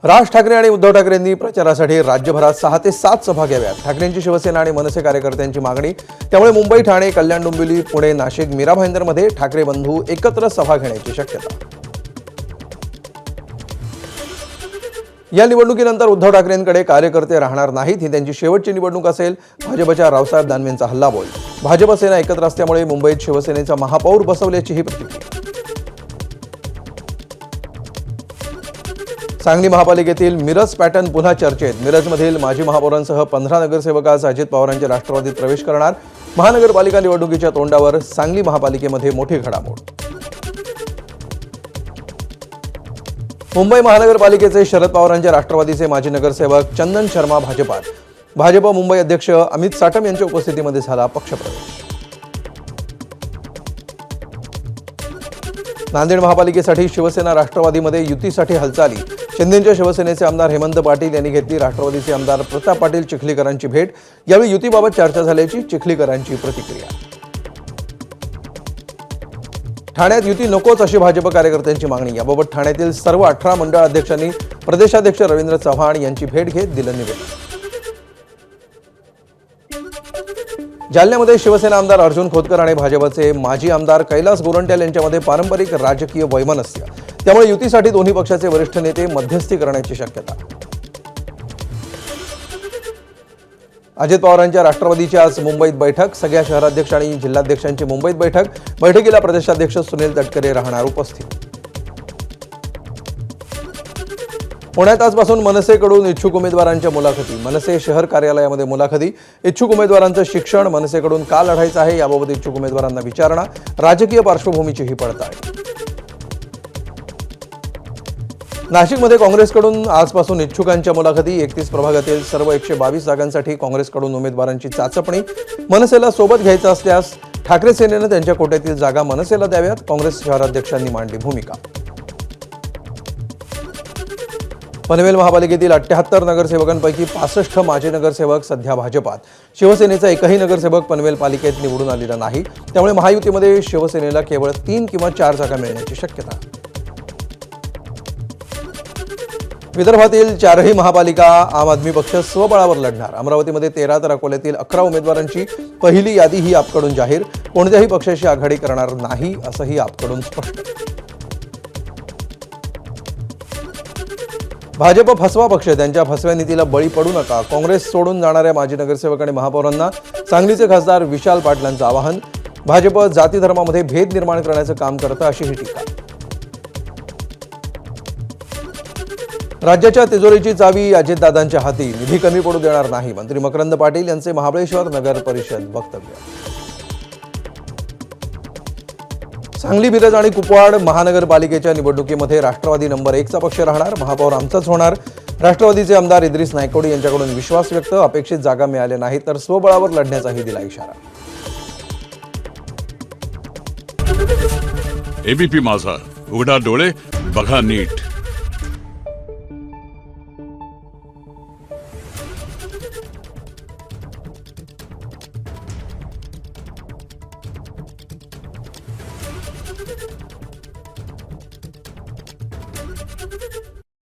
राज ठाकरे आणि उद्धव ठाकरेंनी प्रचारासाठी राज्यभरात 6 ते 7 सभा घ्याव्यात. ठाकरेंची शिवसेना आणि मनसे कार्यकर्त्यांची मागणी. त्यामुळे मुंबई, ठाणे, कल्याण, डोंबिवली, पुणे, नाशिक, मीरा भाईंदरमध्ये ठाकरे बंधू एकत्र सभा घेण्याची शक्यता. या निवडणुकीनंतर उद्धव ठाकरेंकडे कार्यकर्ते राहणार नाहीत. ही त्यांची शेवटची निवडणूक असेल. भाजपच्या रावसाहेब दानवेंचा हल्लाबोल. भाजप सेना एकत्र असल्यामुळे मुंबईत शिवसेनेचा महापौर बसवल्याची ही प्रतिक्रिया. सांगली महापालिकेतील मिरज पॅटर्न पुन्हा चर्चेत. मिरजमधील माजी महापौरांसह 15 नगरसेवक आज अजित पवारांच्या राष्ट्रवादीत प्रवेश करणार. महानगरपालिका निवडणुकीच्या तोंडावर सांगली महापालिकेमध्ये मोठी घडामोड. मुंबई महानगरपालिकेचे शरद पवारांच्या राष्ट्रवादीचे माजी नगरसेवक चंदन शर्मा भाजपात. भाजप मुंबई अध्यक्ष अमित साटम यांच्या उपस्थितीमध्ये झाला पक्षप्रवेश. नांदेड महापालिकेसाठी शिवसेना राष्ट्रवादीमध्ये युतीसाठी हालचाली. शिंदेंच्या शिवसेनेचे आमदार हेमंत पाटील यांनी घेतली राष्ट्रवादीचे आमदार प्रताप पाटील चिखलीकरांची भेट. यावेळी युतीबाबत चर्चा झाल्याची चिखलीकरांची प्रतिक्रिया. ठाण्यात युती नकोच अशी भाजप कार्यकर्त्यांची मागणी. याबाबत ठाण्यातील सर्व 18 मंडळ अध्यक्षांनी प्रदेशाध्यक्ष रवींद्र चव्हाण यांची भेट घेत दिलं निवेदन. जालन्यामध्ये शिवसेना आमदार अर्जुन खोतकर आणि भाजपचे माजी आमदार कैलास गोरंट्याल यांच्यामध्ये पारंपरिक राजकीय वैमनस्य. त्यामुळे युतीसाठी दोन्ही पक्षाचे वरिष्ठ नेते मध्यस्थी करण्याची शक्यता. अजित पवारांच्या राष्ट्रवादीची आज मुंबईत बैठक. सगळ्या शहराध्यक्ष आणि जिल्हाध्यक्षांची मुंबईत बैठक. बैठकीला प्रदेशाध्यक्ष सुनील तटकरे राहणार उपस्थित. पुण्यात आजपासून मनसेकडून इच्छुक उमेदवारांच्या मुलाखती. मनसे शहर कार्यालयामध्ये मुलाखती. इच्छुक उमेदवारांचं शिक्षण, मनसेकडून का लढायचं आहे याबाबत इच्छुक उमेदवारांना विचारणा. राजकीय पार्श्वभूमीचीही पडताळणी. नाशिकमध्ये काँग्रेसकडून आजपासून इच्छुकांच्या मुलाखती. 31 प्रभागातील सर्व 122 जागांसाठी काँग्रेसकडून उमेदवारांची चाचपणी. मनसेला सोबत घ्यायचं असल्यास ठाकरे सेनेनं त्यांच्या कोट्यातील जागा मनसेला द्याव्यात. काँग्रेस शहराध्यक्षांनी मांडली भूमिका. पनवेल महापालिकेतील 78 नगरसेवकांपैकी 65 माजी नगरसेवक सध्या भाजपात. शिवसेनेचा एकही नगरसेवक पनवेल पालिकेत निवडून आलेला नाही. त्यामुळे महायुतीमध्ये शिवसेनेला केवळ 3 किंवा 4 जागा मिळण्याची शक्यता. विदर्भातील 4ही महापालिका आम आदमी पक्ष स्वबळावर लढणार. अमरावतीमध्ये 13 तर अकोल्यातील 11 उमेदवारांची पहिली यादी ही आपकडून जाहीर. कोणत्याही पक्षाशी आघाडी करणार नाही असंही आपकडून स्पष्ट. भाजप फसवा पक्ष. त्यांच्या फसव्या नीतीला बळी पडू नका. काँग्रेस सोडून जाणाऱ्या माजी नगरसेवक आणि महापौरांना सांगलीचे खासदार विशाल पाटलांचं आवाहन. भाजप जाती धर्मामध्ये भेद निर्माण करण्याचं काम करतं अशी ही टीका. राज्याच्या तिजोरीची चावी अजितदादांच्या हाती. निधी कमी पडू देणार नाही. मंत्री मकरंद पाटील यांचे महाबळेश्वर नगर परिषद वक्तव्य. सांगली, मिरज आणि कुपवाड महानगरपालिकेच्या निवडणुकीमध्ये राष्ट्रवादी नंबर 1चा पक्ष राहणार. महापौर आमचाच होणार. राष्ट्रवादीचे आमदार इद्रिस नायकोडी यांच्याकडून विश्वास व्यक्त. अपेक्षित जागा मिळाल्या नाही तर स्वबळावर लढण्याचाही दिला इशारा. एबीपी माझा, उघडा डोळे बघा नीट.